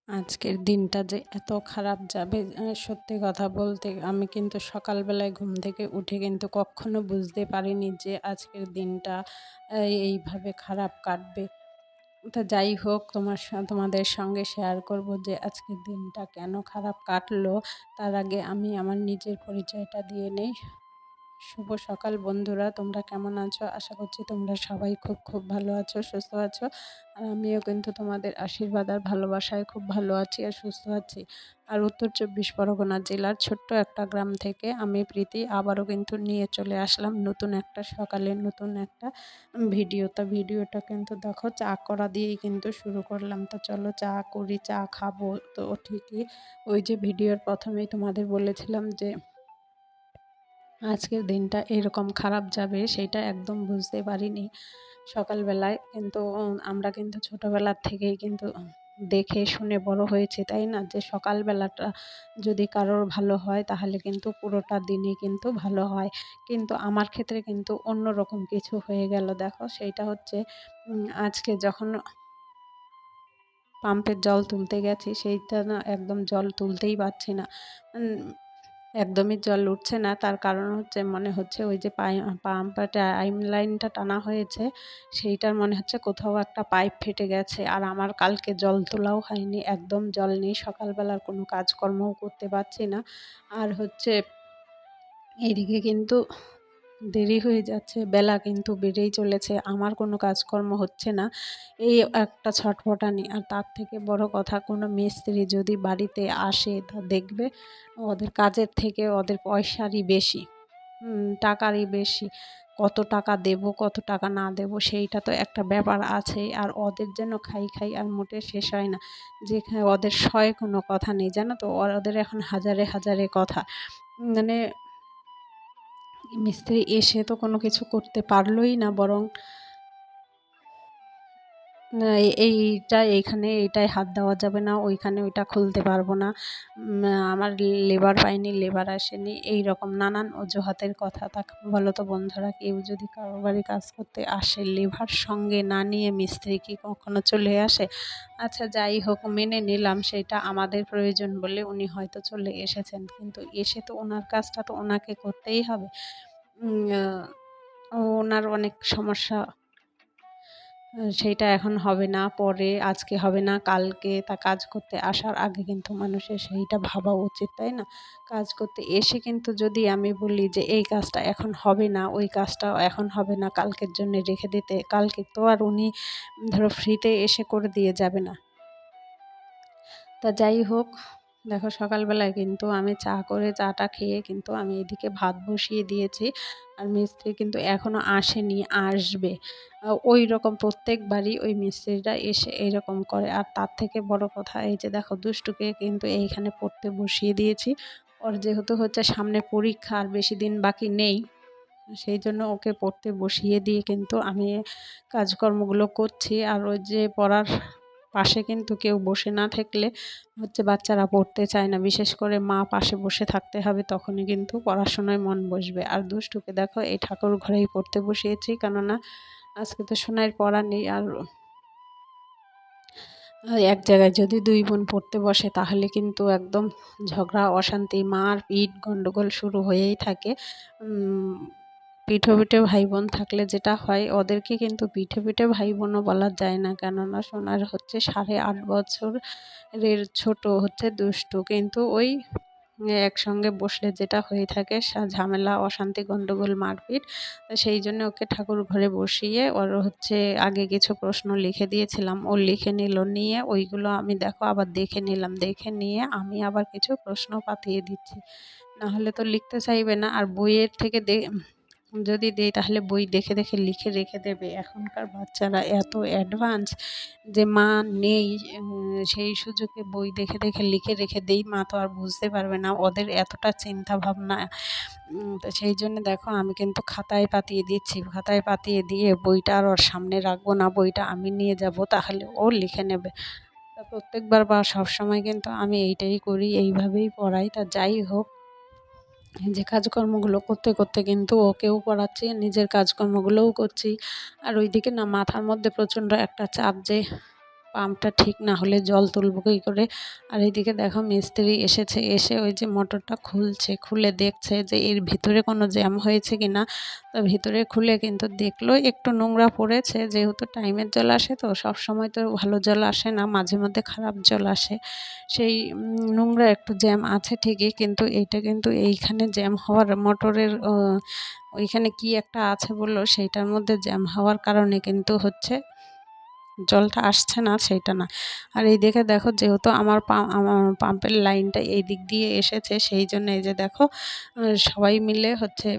আজকের দিনটা যে এত খারাপ যাবে সত্যি কথা বলতে আমি কিন্তু সকালবেলায় ঘুম থেকে উঠে কিন্তু কখনো বুঝতে পারিনি যে আজকের দিনটা এইভাবে খারাপ কাটবে। তো যাই হোক তোমাদের সঙ্গে শেয়ার করব যে আজকের দিনটা কেন খারাপ কাটলো। তার আগে আমি আমার নিজের পরিচয়টা দিয়ে নেই। শুভ সকাল বন্ধুরা, তোমরা কেমন আছো? আশা করছি তোমরা সবাই খুব খুব ভালো আছো, সুস্থ আছো। আর আমিও কিন্তু তোমাদের আশীর্বাদ আর ভালোবাসায় খুব ভালো আছি আর সুস্থ আছি। আর উত্তর ২৪ পরগনা জেলার ছোট্ট একটা গ্রাম থেকে আমি প্রীতি আবারও কিন্তু নিয়ে চলে আসলাম নতুন একটা সকালে নতুন একটা ভিডিও। তা ভিডিওটা কিন্তু দেখো চা করা দিয়েই কিন্তু শুরু করলাম। তো চলো চা করি, চা খাবো। তো ঠিকই ওই যে ভিডিওর প্রথমেই তোমাদের বলেছিলাম যে আজকের দিনটা এরকম খারাপ যাবে সেটা একদম বুঝতে পারিনি সকালবেলায়। কিন্তু আমরা কিন্তু ছোটোবেলার থেকেই কিন্তু দেখে শুনে বড় হয়েছি, তাই না? যে সকালবেলাটা যদি কারোর ভালো হয় তাহলে কিন্তু পুরোটা দিনই কিন্তু ভালো হয়। কিন্তু আমার ক্ষেত্রে কিন্তু অন্য রকম কিছু হয়ে গেল। দেখো সেইটা হচ্ছে আজকে যখন পাম্পের জল তুলতে গেছি সেইটা না একদম জল তুলতেই পারছি না। একদমই জল উঠছে না। তার কারণ হচ্ছে মনে হচ্ছে ওই যে পাম্পটা টাইম লাইনটা টানা হয়েছে, সেইটার মনে হচ্ছে কোথাও একটা পাইপ ফেটে গেছে। আর আমার কালকে জল তোলাও হয়নি, একদম জল নেই, সকালবেলার কোনো কাজকর্মও করতে পারছি না। আর হচ্ছে এদিকে কিন্তু দেরি হয়ে যাচ্ছে, বেলা কিন্তু বেড়েই চলেছে, আমার কোনো কাজকর্ম হচ্ছে না, এই একটা ছটফটানি। আর তার থেকে বড় কথা, কোনো মিস্ত্রি যদি বাড়িতে আসে তা দেখবে ওদের কাজের থেকে ওদের পয়সারই বেশি, টাকারই বেশি। কত টাকা দেব কত টাকা না দেব সেইটা তো একটা ব্যাপার আছে। আর ওদের যেন খাই খাই আর মোটে শেষ হয় না। যেখানে ওদের সয় কোনো কথা নেই, জানো তো, ওদের এখন হাজারে হাজারে কথা। মানে মিস্ত্রি এসে তো কোনো কিছু করতে পারলোই না, বরং না এইটা এইখানে এইটায় হাত দেওয়া যাবে না, ওইখানে ওইটা খুলতে পারবো না, আমার লেবার পাইনি, লেবার আসেনি, এই রকম নানান অজুহাতের কথা। তা বলো তো বন্ধুরা, কেউ যদি কারোর বাড়ি কাজ করতে আসে লেবার সঙ্গে না নিয়ে মিস্ত্রি কি কখনো চলে আসে? আচ্ছা যাই হোক, মেনে নিলাম সেটা আমাদের প্রয়োজন বলে উনি হয়তো চলে এসেছেন, কিন্তু এসে তো ওনার কাজটা তো ওনাকে করতেই হবে। ওনার অনেক সমস্যা, সেইটা এখন হবে না, পরে, আজকে হবে না, কালকে। তা কাজ করতে আসার আগে কিন্তু মানুষের সেইটা ভাবা উচিত, তাই না? কাজ করতে এসে কিন্তু যদি আমি বলি যে এই কাজটা এখন হবে না, ওই কাজটা এখন হবে না, কালকের জন্য রেখে দিতে, কালকে তো আর উনি ধরো ফ্রিতে এসে করে দিয়ে যাবে না। তা যাই হোক, দেখো সকালবেলায় কিন্তু আমি চা করে চাটা খেয়ে কিন্তু আমি এদিকে ভাত বসিয়ে দিয়েছি। আর মিস্ত্রি কিন্তু এখনও আসেনি, আসবে। ওই রকম প্রত্যেকবারই ওই মিস্ত্রিটা এসে এইরকম করে। আর তার থেকে বড় কথা, এই যে দেখো দুষ্টুকে কিন্তু এইখানে পড়তে বসিয়ে দিয়েছি। ওর যেহেতু হচ্ছে সামনে পরীক্ষা আর বেশি দিন বাকি নেই, সেই জন্য ওকে পড়তে বসিয়ে দিয়ে কিন্তু আমি কাজকর্মগুলো করছি। আর ওই যে পড়ার পাশে কিন্তু কেউ বসে না থাকলে হচ্ছে বাচ্চারা পড়তে চায় না, বিশেষ করে মা পাশে বসে থাকতে হবে, তখনই কিন্তু পড়াশোনায় মন বসবে। আর দুষ্টুকে দেখো এই ঠাকুর ঘরেই পড়তে বসিয়েছি, কেননা আজকে তো সোনাইয়ের পড়া নেই। আর এক জায়গায় যদি দুই বোন পড়তে বসে তাহলে কিন্তু একদম ঝগড়া, অশান্তি, মারপিট, গণ্ডগোল শুরু হয়েই থাকে। পিঠে পিঠে ভাই বোন থাকলে যেটা হয়, ওদেরকে কিন্তু পিঠে পিঠে ভাই বোনও বলা যায় না, কেননা সোনার হচ্ছে 8.5 বছরের ছোট, হচ্ছে দুষ্টু। কিন্তু ওই একসঙ্গে বসলে যেটা হয়ে থাকে ঝামেলা, অশান্তি, গণ্ডগোল, মারপিট। তো সেই জন্য ওকে ঠাকুর ঘরে বসিয়ে ওর হচ্ছে আগে কিছু প্রশ্ন লিখে দিয়েছিলাম, ও লিখে নিল, নিয়ে ওইগুলো আমি দেখো আবার দেখে নিলাম, দেখে নিয়ে আমি আবার কিছু প্রশ্ন পাঠিয়ে দিচ্ছি, নাহলে তো লিখতে চাইবে না। আর বইয়ের থেকে যদি দেই তাহলে বই দেখে দেখে লিখে রেখে দেবে। এখনকার বাচ্চারা এত অ্যাডভান্স যে মা নেই, সেই সুযোগে বই দেখে দেখে লিখে রেখে দেই, মা তো আর বুঝতে পারবে না, ওদের এতটা চিন্তা ভাবনা। তো সেই জন্য দেখো আমি কিন্তু খাতায় পাতিয়ে দিচ্ছি, খাতায় পাতিয়ে দিয়ে বইটা আর ওর সামনে রাখবো না, বইটা আমি নিয়ে যাব, তাহলে ও লিখে নেবে। তা প্রত্যেকবার বা সবসময় কিন্তু আমি এইটাই করি, এইভাবেই পড়াই। তা যাই হোক, যে কাজকর্মগুলো করতে করতে কিন্তু ওকেও পড়াচ্ছি, নিজের কাজকর্মগুলোও করছি। আর ওইদিকে না মাথার মধ্যে প্রচণ্ড একটা চাপ, যে পাম্পটা ঠিক না হলে জল তুলবো কী করে। আর এইদিকে দেখো মিস্ত্রি এসেছে, এসে ওই যে মোটরটা খুলছে, খুলে দেখছে যে এর ভিতরে কোনো জ্যাম হয়েছে কি না। তো ভিতরে খুলে কিন্তু দেখলো একটু নোংরা পড়েছে, যেহেতু টাইমের জল আসে তো সব সময় তো ভালো জল আসে না, মাঝে মধ্যে খারাপ জল আসে। সেই নোংরা একটু জ্যাম আছে ঠিকই, কিন্তু এইটা কিন্তু এইখানে জ্যাম হওয়ার মোটরের ওইখানে কি একটা আছে বললো, সেইটার মধ্যে জ্যাম হওয়ার কারণে কিন্তু হচ্ছে জলটা আসছে না, সেইটা না। আর এই দিকে দেখো যেহেতু আমার পাম্পের লাইনটা এই দিক দিয়ে এসেছে, সেই জন্য এই যে দেখো সবাই মিলে হচ্ছে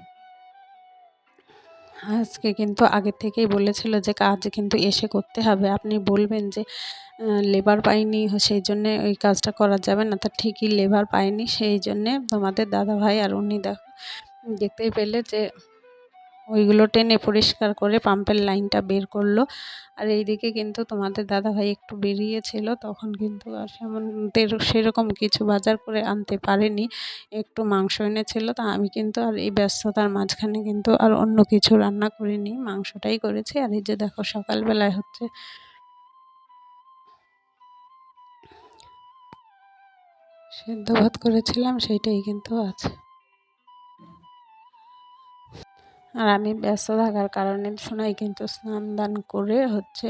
আজকে কিন্তু আগে থেকেই বলেছিল যে কাজ কিন্তু এসে করতে হবে। আপনি বলবেন যে লেবার পাইনি সেই জন্যে ওই কাজটা করা যাবে না, তা ঠিকই লেবার পাইনি, সেই জন্যে তোমাদের দাদাভাই আর উনি দেখো দেখতেই পেলে যে ওইগুলো টেনে পরিষ্কার করে পাম্পের লাইনটা বের করলো। আর এইদিকে কিন্তু তোমাদের দাদাভাই একটু বেরিয়েছিল, তখন কিন্তু আর সেরকম কিছু বাজার করে আনতে পারেনি, একটু মাংস এনেছিল। তা আমি কিন্তু আর এই ব্যস্ততার মাঝখানে কিন্তু আর অন্য কিছু রান্না করিনি, মাংসটাই করেছি। আর এই যে দেখো সকালবেলায় হচ্ছে সেদ্ধ ভাত করেছিলাম, সেইটাই কিন্তু আছে। আর আমি ব্যস্ত থাকার কারণে সোনাই কিন্তু স্নান দান করে হচ্ছে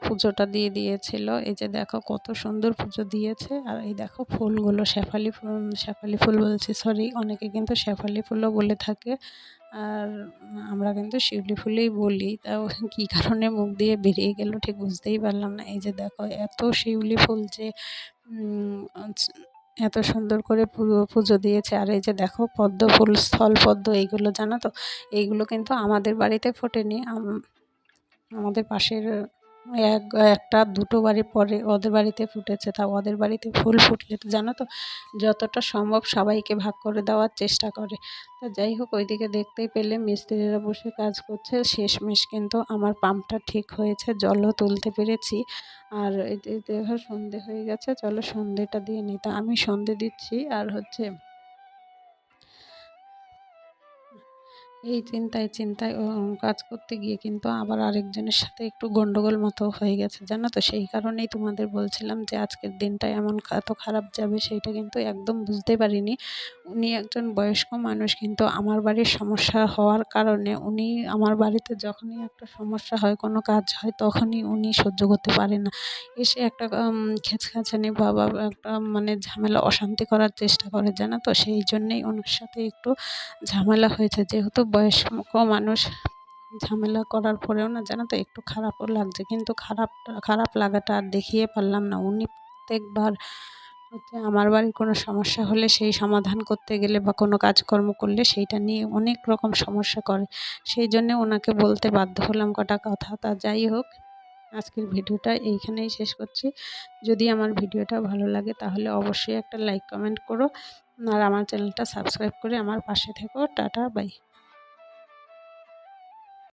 পুজোটা দিয়ে দিয়েছিল। এই যে দেখো কত সুন্দর পুজো দিয়েছে। আর এই দেখো ফুলগুলো শেফালি ফুল বলছি, সরি, অনেকে কিন্তু শেফালি ফুলও বলে থাকে, আর আমরা কিন্তু শিউলি ফুলই বলি। তাও কী কারণে মুখ দিয়ে বেরিয়ে গেল ঠিক বুঝতেই পারলাম না। এই যে দেখো এত শিউলি ফুল যে এত সুন্দর করে পুজো দিয়েছে। আর এই যে দেখো পদ্ম ফুল, স্থলপদ্ম, এইগুলো জানো তো, এইগুলো কিন্তু আমাদের বাড়িতে ফোটেনি, আমাদের পাশের একটা দুটো বাড়ি পরে ওদের বাড়িতে ফুটেছে। তা ওদের বাড়িতে ফুল ফুটলে তো জানো তো যতটা সম্ভব সবাইকে ভাগ করে দেওয়ার চেষ্টা করে। তা যাই হোক, ওইদিকে দেখতেই পেলে মিস্ত্রিরা বসে কাজ করছে, শেষমেশ কিন্তু আমার পাম্পটা ঠিক হয়েছে, জলও তুলতে পেরেছি। আর এই দেখো সন্ধে হয়ে গেছে, চলো সন্ধেটা দিয়ে নিই। তা আমি সন্ধে দিচ্ছি, আর হচ্ছে এই চিন্তায় কাজ করতে গিয়ে কিন্তু আবার আরেকজনের সাথে একটু গন্ডগোল মতো হয়ে গেছে, জানো তো। সেই কারণেই তোমাদের বলছিলাম যে আজকের দিনটা এত খারাপ যাবে, সেইটা কিন্তু একদম বুঝতে পারিনি। উনি একজন বয়স্ক মানুষ, কিন্তু আমার বাড়ির সমস্যা হওয়ার কারণে উনি আমার বাড়িতে যখনই একটা সমস্যা হয়, কোনো কাজ হয়, তখনই উনি সহ্য করতে পারে না। এসে একটা খেচখাচানি বা একটা মানে ঝামেলা অশান্তি করার চেষ্টা করে, জানো তো। সেই জন্যেই ওনার সাথে একটু ঝামেলা হয়েছে। যেহেতু বয়স্ক মানুষ, ঝামেলা করার পরেও না জানো তো একটু খারাপও লাগছে, কিন্তু খারাপ লাগাটা আর দেখিয়ে পারলাম না। উনি প্রত্যেকবার হচ্ছে আমার বাড়ির কোনো সমস্যা হলে সেই সমাধান করতে গেলে বা কোনো কাজকর্ম করলে সেইটা নিয়ে অনেক রকম সমস্যা করে, সেই জন্যে ওনাকে বলতে বাধ্য হলাম কটা কথা। তা যাই হোক, আজকের ভিডিওটা এইখানেই শেষ করছি। যদি আমার ভিডিওটা ভালো লাগে তাহলে অবশ্যই একটা লাইক কমেন্ট করো, আর আমার চ্যানেলটা সাবস্ক্রাইব করে আমার পাশে থেকো। Tata, by.